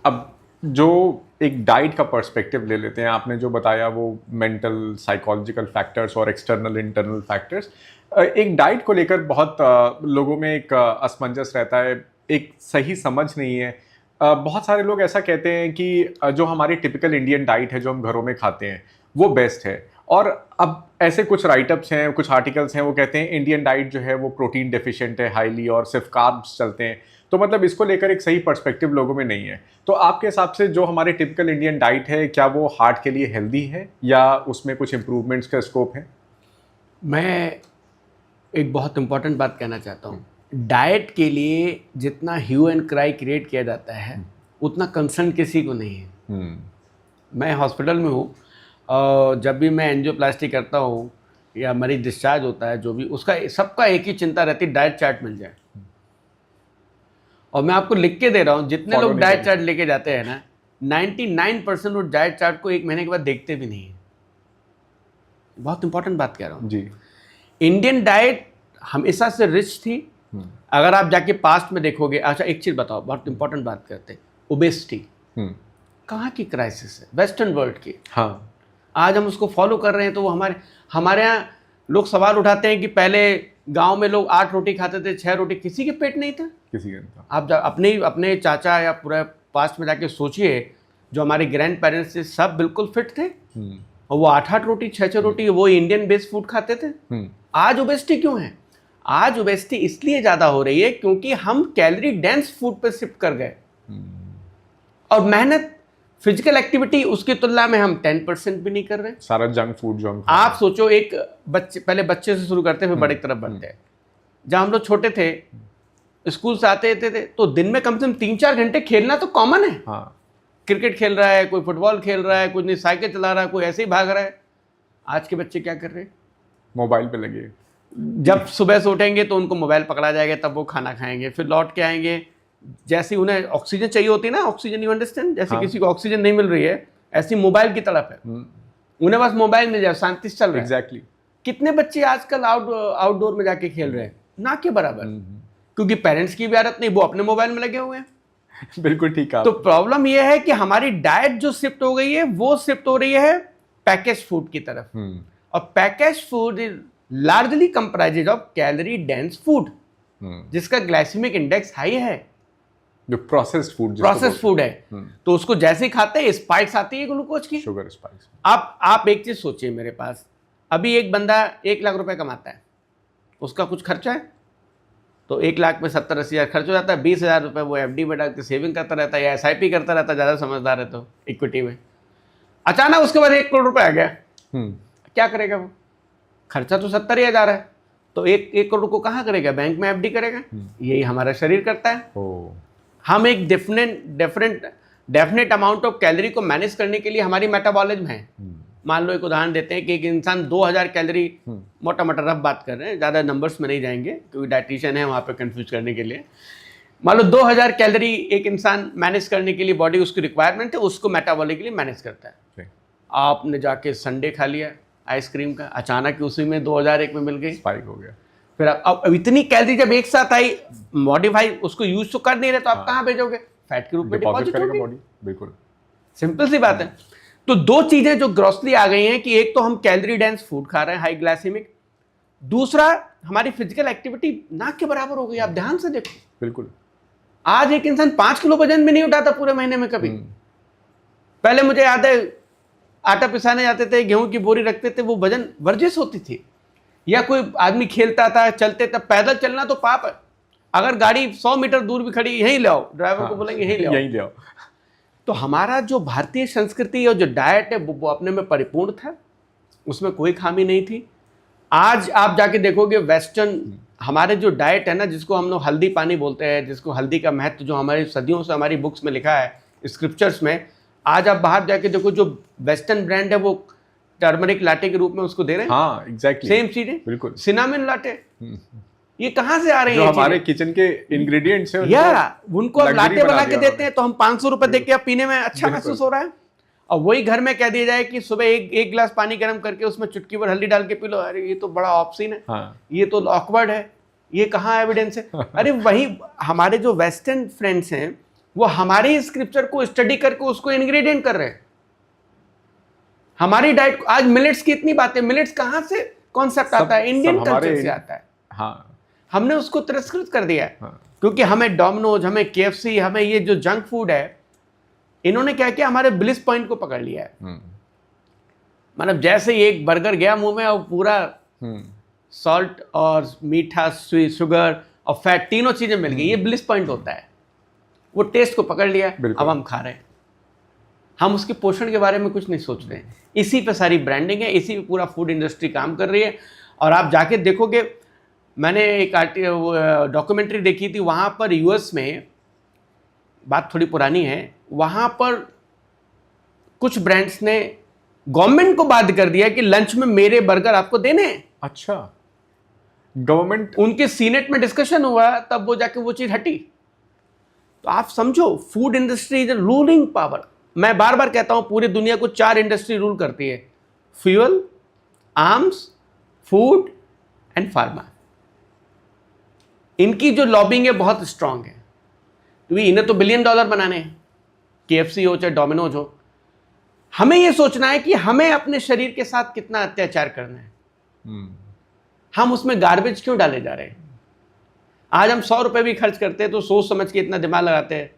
अब जो एक डाइट का पर्सपेक्टिव ले लेते हैं, आपने जो बताया वो मेंटल साइकोलॉजिकल फैक्टर्स और एक्सटर्नल इंटरनल फैक्टर्स, एक डाइट को लेकर बहुत लोगों में एक असमंजस रहता है, एक सही समझ नहीं है। बहुत सारे लोग ऐसा कहते हैं कि जो हमारी टिपिकल इंडियन डाइट है जो हम घरों में खाते हैं वो बेस्ट है, और अब ऐसे कुछ राइटअप्स हैं, कुछ आर्टिकल्स हैं, वो कहते हैं इंडियन डाइट जो है वो प्रोटीन डेफिशिएंट है हाईली और सिर्फ कार्ब्स चलते हैं। तो मतलब इसको लेकर एक सही पर्सपेक्टिव लोगों में नहीं है। तो आपके हिसाब से जो हमारे टिपिकल इंडियन डाइट है, क्या वो हार्ट के लिए हेल्दी है या उसमें कुछ इंप्रूवमेंट्स का स्कोप है? मैं एक बहुत इंपॉर्टेंट बात कहना चाहता हूँ। डाइट के लिए जितना ह्यू एंड क्राई क्रिएट किया जाता है उतना कंसर्न किसी को नहीं है। मैं हॉस्पिटल में हूँ और जब भी मैं एंजियोप्लास्टी करता हूँ या मरीज डिस्चार्ज होता है, जो भी उसका सबका एक ही चिंता रहती है, डाइट चार्ट मिल जाए। और मैं आपको लिख के दे रहा हूँ, जितने लोग डाइट चार्ट लेके जाते हैं ना, 99% वो डाइट चार्ट को एक महीने के बाद देखते भी नहीं है। बहुत इंपॉर्टेंट बात कह रहा हूँ जी। इंडियन डाइट हमेशा से रिच थी। अगर आप जाके पास्ट में देखोगे, अच्छा एक चीज़ बताओ, बहुत इंपॉर्टेंट बात करते हैं, ओबेसिटी कहाँ की क्राइसिस है? वेस्टर्न वर्ल्ड की। हाँ, आज हम उसको फॉलो कर रहे हैं, तो वो हमारे यहाँ लोग सवाल उठाते हैं कि पहले गांव में लोग 8 रोटी खाते थे, 6 रोटी, किसी के पेट नहीं था। किसी के नहीं था। आप अपने चाचा या पूरा पास्ट में जाके सोचिए, जो हमारे ग्रैंड पेरेंट्स थे सब बिल्कुल फिट थे और वो 8-8 रोटी 6-6 रोटी वो इंडियन बेस्ड फूड खाते थे। आज ओबेसिटी क्यों है? आज ओबेसिटी इसलिए ज़्यादा हो रही है क्योंकि हम कैलोरी डेंस फूड पर शिफ्ट कर गए और मेहनत, फिजिकल एक्टिविटी उसकी तुलना में हम 10% भी नहीं कर रहे। सारा जंक फूड जो हम आप सोचो, एक बच्चे, पहले बच्चे से शुरू करते हैं फिर बड़े की तरफ बढ़ते हैं। जब हम लोग छोटे थे, स्कूल से आते थे तो दिन में कम से कम 3-4 घंटे खेलना तो कॉमन है। हाँ। क्रिकेट खेल रहा है, कोई फुटबॉल खेल रहा है, कोई नहीं साइकिल चला रहा है, कोई ऐसे ही भाग रहा है। आज के बच्चे क्या कर रहे हैं? मोबाइल पे लगे। जब सुबह से उठेंगे तो उनको मोबाइल पकड़ा जाएगा, तब वो खाना खाएंगे, फिर लौट के आएंगे। जैसे उन्हें ऑक्सीजन चाहिए होती है ना, ऑक्सीजन, यू अंडरस्टैंड, जैसे किसी को ऑक्सीजन नहीं मिल रही है, ऐसी मोबाइल की तड़प है। उन्हें बस मोबाइल मिल जाए, शांति से चल रहा है। एग्जैक्टली। कितने बच्चे आजकल आउटडोर में जाके खेल रहे हैं? ना के बराबर। क्योंकि पेरेंट्स की भी आदत नहीं, वो अपने मोबाइल में लगे हुए हैं। बिल्कुल ठीक है। तो प्रॉब्लम यह है कि हमारी डाइट जो शिफ्ट हो गई है वो शिफ्ट हो रही है पैकेज फूड की तरफ। और package food is largely comprises of calorie dense food, जिसका ग्लाइसेमिक इंडेक्स हाई है, जो प्रोसेस्ड फूड है। तो उसको जैसे ही खाते हैं स्पाइक्स आती है ग्लूकोज की, शुगर स्पाइक्स। आप एक चीज सोचिए, मेरे पास अभी एक बंदा 1 लाख रुपए कमाता है, उसका कुछ खर्चा है तो 1 लाख में 70-80 हज़ार खर्च हो जाता है। 20,000 रुपये वो एफडी में डाल के सेविंग करता रहता है या एसआईपी करता रहता है, ज़्यादा समझदार है तो इक्विटी में। अचानक उसके बाद 1 करोड़ रुपए आ गया, क्या करेगा वो? खर्चा तो 70,000 है, तो 1 करोड़ को कहाँ करेगा? बैंक में एफडी करेगा। यही हमारा शरीर करता है। हम एक डेफिनेट अमाउंट ऑफ कैलोरी को मैनेज करने के लिए हमारी मेटाबॉलिज्म है। मान लो एक उदाहरण देते हैं कि एक इंसान 2000 कैलोरी, मोटा मोटा रफ बात कर रहे हैं, ज़्यादा नंबर्स में नहीं जाएंगे क्योंकि डाइटिशियन है वहाँ पे कंफ्यूज करने के लिए। मान लो 2000 कैलोरी एक इंसान मैनेज करने के लिए बॉडी उसकी रिक्वायरमेंट है, उसको मेटाबॉलिकली मैनेज करता है। आपने जाके संडे खा लिया आइसक्रीम का, अचानक उसी में 2001 में मिल गई, स्पाइक हो गया। फिर अब इतनी कैलोरी जब एक साथ आई, मॉडिफाई उसको यूज तो कर नहीं रहे, तो आप कहाँ भेजोगे? फैट के रूप में डिपॉजिट होगी बॉडी। बिल्कुल सिंपल सी बात है। तो 2 चीजें जो ग्रॉसली आ गई हैं कि एक तो हम कैलोरी डेंस फूड खा रहे हैं, हाई ग्लाइसेमिक, दूसरा हमारी फिजिकल एक्टिविटी ना के बराबर हो गई। आप ध्यान से देखो, बिल्कुल। आज एक इंसान 5 किलो वजन भी नहीं उठाता पूरे महीने में कभी। पहले मुझे याद है, आटा पिसाने जाते थे, गेहूं की बोरी रखते थे, वो वजन वर्जिश होती थी। या कोई आदमी खेलता था, चलते था, पैदल चलना तो पाप है। अगर गाड़ी 100 मीटर दूर भी खड़ी, यहीं ले आओ, ड्राइवर को बोलेंगे यहीं ले आओ। तो हमारा जो भारतीय संस्कृति और जो डाइट है वो अपने में परिपूर्ण था, उसमें कोई खामी नहीं थी। आज आप जाके देखोगे वेस्टर्न हमारे जो डाइट है ना, जिसको हम लोग हल्दी पानी बोलते हैं, जिसको हल्दी का महत्व जो हमारी सदियों से हमारी बुक्स में लिखा है, स्क्रिप्चर्स में, आज आप बाहर जाके देखो जो वेस्टर्न ब्रांड है वो टर्मरिक लाटे के रूप में उसको दे रहे हैं। हाँ, एग्जैक्टली, सेम चीज है, बिल्कुल। सिनामन लाटे, ये कहाँ से आ रही है? हमारे किचन के इंग्रेडिएंट्स हैं, उनको अब लाटे बना के देते हैं, तो हम 500 रुपए दे के अब पीने में अच्छा महसूस हो रहा है। और वही घर में कह दिया जाए कि सुबह एक गिलास पानी गर्म करके उसमें चुटकी भर हल्दी डाल के पी लो, अरे ये तो बड़ा ऑप्शन है। ये तो ऑकवर्ड है, ये कहाँ एविडेंस है? अरे वही हमारे जो वेस्टर्न फ्रेंड्स हैं वो हमारे स्क्रिप्चर को स्टडी करके उसको इंग्रेडिएंट कर रहे हैं। हमारी डाइट, आज मिलेट्स की इतनी बातें, मिलेट्स कहाँ से कॉन्सेप्ट आता है? इंडियन कल्चर से आता है। हाँ, हमने उसको तिरस्कृत कर दिया है। हाँ, क्योंकि हमें डोमिनोज, हमें केएफसी, हमें ये जो जंक फूड है, इन्होंने क्या किया, हमारे ब्लिस पॉइंट को पकड़ लिया है। मतलब जैसे ही एक बर्गर गया मुंह में और पूरा सॉल्ट और मीठा, शुगर और फैट, तीनों चीजें मिल गई, ये ब्लिस पॉइंट होता है। वो टेस्ट को पकड़ लिया, अब हम खा रहे हैं। हम उसके पोषण के बारे में कुछ नहीं सोच रहे हैं। इसी पे सारी ब्रांडिंग है, इसी पे पूरा फूड इंडस्ट्री काम कर रही है। और आप जाके देखोगे, मैंने एक डॉक्यूमेंट्री देखी थी, वहाँ पर यूएस में, बात थोड़ी पुरानी है, वहाँ पर कुछ ब्रांड्स ने गवर्नमेंट को बाध्य कर दिया कि लंच में मेरे बर्गर आपको देने हैं। अच्छा, गवर्नमेंट, उनके सीनेट में डिस्कशन हुआ, तब वो जाके वो चीज़ हटी। तो आप समझो, food industry is a ruling power. मैं बार बार कहता हूं, पूरी दुनिया को 4 इंडस्ट्री रूल करती है: fuel, arms, food and pharma. इनकी जो लॉबिंग है बहुत स्ट्रांग है, क्योंकि इन्हें तो $1 बिलियन बनाने हैं, केएफसी हो चाहे डोमिनोज हो। हमें यह सोचना है कि हमें अपने शरीर के साथ कितना अत्याचार करना है। हम उसमें गार्बेज क्यों डाले जा रहे हैं? आज हम 100 रुपए भी खर्च करते हैं तो सोच समझ के इतना दिमाग लगाते हैं,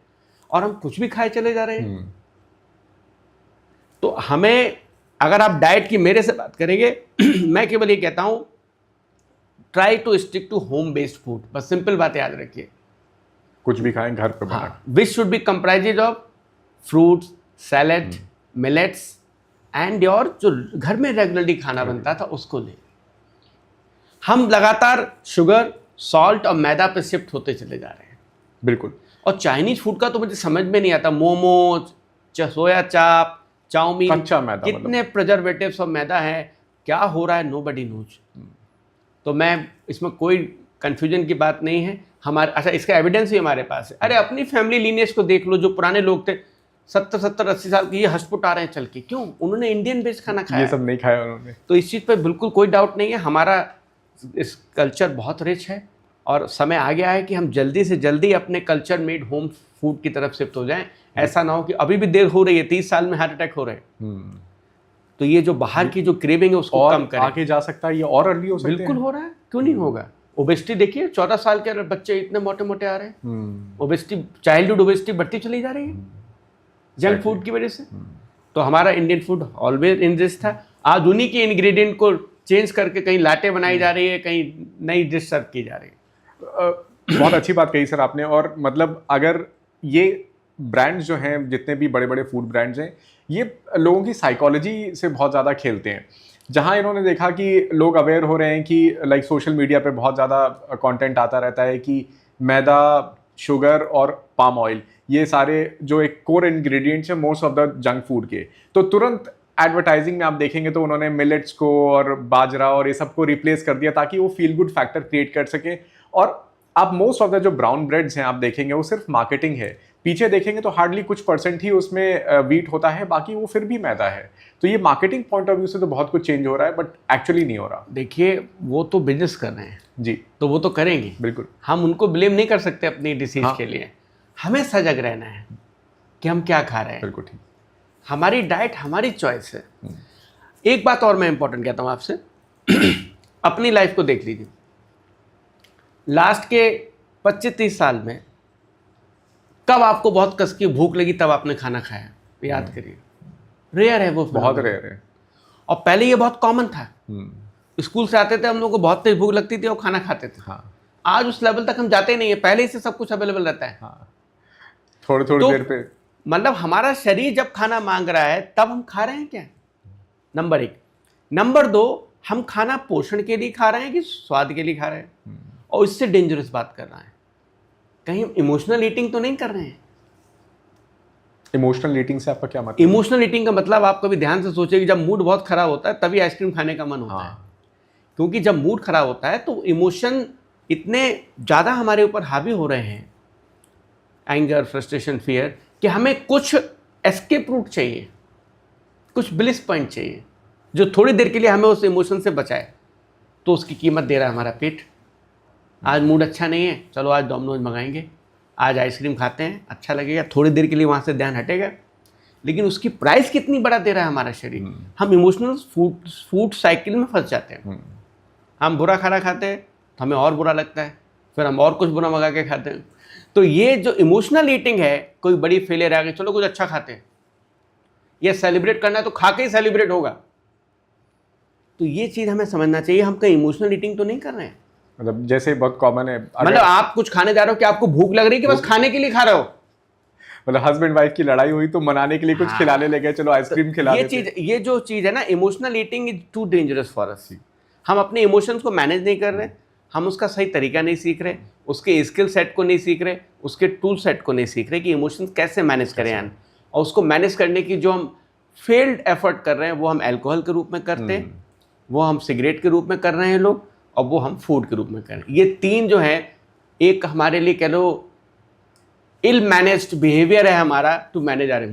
और हम कुछ भी खाए चले जा रहे हैं। तो हमें, अगर आप डाइट की मेरे से बात करेंगे, मैं केवल ये कहता हूं, try to stick to home based food. बस सिंपल बात याद रखिए, कुछ भी खाएं घर पे बना। Which should be comprises of fruits, salad, millets and your जो घर में रेगुलरली खाना बनता था उसको ले। हम लगातार शुगर, सॉल्ट और मैदा पे शिफ्ट होते चले जा रहे हैं। बिल्कुल। और चाइनीज फूड का तो मुझे समझ में नहीं आता, मोमोज, सोया चाप, चाउमीन, कच्चा मैदा, कितने प्रिजर्वेटिव्स और मैदा है, क्या हो रहा है, नोबडी नोज। तो मैं, इसमें कोई कंफ्यूजन की बात नहीं है। हमारे, अच्छा, इसका एविडेंस भी हमारे पास है। अरे अपनी फैमिली लीनिएज को देख लो, जो पुराने लोग थे 70-80 साल के, ये हस्पुट आ रहे हैं चल के, क्यों? उन्होंने इंडियन बेस्ड खाना खाया, ये सब नहीं खाया उन्होंने। तो इस चीज़ पे बिल्कुल कोई डाउट नहीं है। हमारा इस कल्चर बहुत रिच है, और समय आ गया है कि हम जल्दी से जल्दी अपने कल्चर मेड होम फूड की तरफ शिफ्ट हो जाएं। ऐसा ना हो कि अभी भी देर हो रही है, 30 साल में हार्ट अटैक हो रहे हैं। तो ये जो बाहर की जो क्रेविंग है उसको कम करें। आगे जा सकता है, ये और अर्ली हो सकता है। बिल्कुल हो रहा है, क्यों नहीं होगा? ओबेसिटी देखिए, 14 साल के बच्चे इतने मोटे मोटे आ रहे हैं। ओबेसिटी, चाइल्डहुड ओबेसिटी बढ़ती चली जा रही है जंक फूड की वजह से। तो हमारा Indian food always in this था। आज उन्हीं के इंग्रेडिएंट को चेंज करके कहीं लाटे बनाई जा रही है, कहीं नई डिश सर्व की जा रही है। बहुत अच्छी बात कही सर आपने। और मतलब अगर ये ब्रांड्स जो हैं, जितने भी बड़े बड़े फूड ब्रांड्स हैं, ये लोगों की साइकोलॉजी से बहुत ज़्यादा खेलते हैं। जहाँ इन्होंने देखा कि लोग अवेयर हो रहे हैं कि लाइक सोशल मीडिया पे बहुत ज़्यादा कंटेंट आता रहता है कि मैदा, शुगर और पाम ऑयल, ये सारे जो एक कोर इंग्रेडिएंट्स हैं most of the junk food के, तो तुरंत एडवर्टाइजिंग में आप देखेंगे तो उन्होंने मिलेट्स को और बाजरा और ये सब को रिप्लेस कर दिया ताकि वो फील गुड फैक्टर क्रिएट कर सके। और आप मोस्ट ऑफ द जो ब्राउन ब्रेड्स हैं आप देखेंगे, वो सिर्फ मार्केटिंग है। पीछे देखेंगे तो हार्डली कुछ % ही उसमें व्हीट होता है, बाकी वो फिर भी मैदा है। तो ये मार्केटिंग पॉइंट ऑफ व्यू से तो बहुत कुछ चेंज हो रहा है, बट एक्चुअली नहीं हो रहा। देखिए, वो तो बिजनेस कर रहे हैं जी, तो वो तो करेंगे, बिल्कुल। हम उनको ब्लेम नहीं कर सकते अपनी डिसीज हाँ। के लिए। हमें सजग रहना है कि हम क्या खा रहे हैं। बिल्कुल ठीक। हमारी डाइट हमारी चॉइस है। एक बात और मैं इंपॉर्टेंट कहता हूँ आपसे, अपनी लाइफ को देख लीजिए। लास्ट के 25-30 साल में कब आपको बहुत कस की भूख लगी तब आपने खाना खाया? याद करिए, रेयर है वो, बहुत रेयर है। और पहले ये बहुत कॉमन था। स्कूल से आते थे, हम लोग को बहुत तेज भूख लगती थी और खाना खाते थे। हाँ। आज उस लेवल तक हम जाते ही नहीं है, पहले ही से सब कुछ अवेलेबल रहता है। हाँ। थोड़ी तो देर पे, मतलब हमारा शरीर जब खाना मांग रहा है तब हम खा रहे हैं क्या? नंबर 1। नंबर 2, हम खाना पोषण के लिए खा रहे हैं कि स्वाद के लिए खा रहे हैं? और इससे डेंजरस बात कर रहा है, कहीं इमोशनल ईटिंग तो नहीं कर रहे हैं? इमोशनल ईटिंग से आपका क्या मतलब? इमोशनल ईटिंग का मतलब, आप कभी ध्यान से सोचिए कि जब मूड बहुत खराब होता है तभी आइसक्रीम खाने का मन होता है। क्योंकि जब मूड खराब होता है तो इमोशन इतने ज़्यादा हमारे ऊपर हावी हो रहे हैं, एंगर, फ्रस्ट्रेशन, फियर, कि हमें कुछ एस्केप रूट चाहिए, कुछ ब्लिस पॉइंट चाहिए जो थोड़ी देर के लिए हमें उस इमोशन से बचाए। तो उसकी कीमत दे रहा है हमारा पेट। आज मूड अच्छा नहीं है, चलो आज डोमिनोज मंगाएंगे, आज आइसक्रीम खाते हैं, अच्छा लगेगा, थोड़ी देर के लिए वहाँ से ध्यान हटेगा, लेकिन उसकी प्राइस कितनी बड़ा दे रहा है हमारा शरीर। हम इमोशनल फूड साइकिल में फंस जाते हैं। हम बुरा खाना खाते हैं तो हमें और बुरा लगता है, फिर हम और कुछ बुरा मंगा के खाते हैं। तो ये जो इमोशनल ईटिंग है, कोई बड़ी फेलियर आ गई, चलो कुछ अच्छा खाते हैं, ये सेलिब्रेट करना है तो खा के ही सेलिब्रेट होगा। तो ये चीज़ हमें समझना चाहिए, हम कहीं इमोशनल ईटिंग तो नहीं कर रहे हैं। मतलब जैसे बहुत कॉमन है, मतलब आप कुछ खाने जा रहे हो कि आपको भूख लग रही है कि बस खाने के लिए खा रहे हो? मतलब हस्बैंड वाइफ की लड़ाई हुई तो मनाने के लिए कुछ खिलाने लगे, चलो आइसक्रीम खिला देते। ये जो चीज़ है ना, emotional eating is too dangerous for us. हम अपने इमोशंस को मैनेज नहीं कर रहे, हम उसका सही तरीका नहीं सीख रहे, उसके स्किल सेट को नहीं सीख रहे, उसके टूल सेट को नहीं सीख रहे कि इमोशंस कैसे मैनेज करें यार। और उसको मैनेज करने की जो हम फेल्ड एफर्ट कर रहे हैं, वो हम अल्कोहल के रूप में करते हैं, वो हम सिगरेट के रूप में कर रहे हैं लोग, और वो हम फूड के रूप में कर रहे हैं। ये तीन जो है, एक हमारे लिए कह लो इल मैनेज्ड बिहेवियर है हमारा टू मैनेज आवर इमोशंस।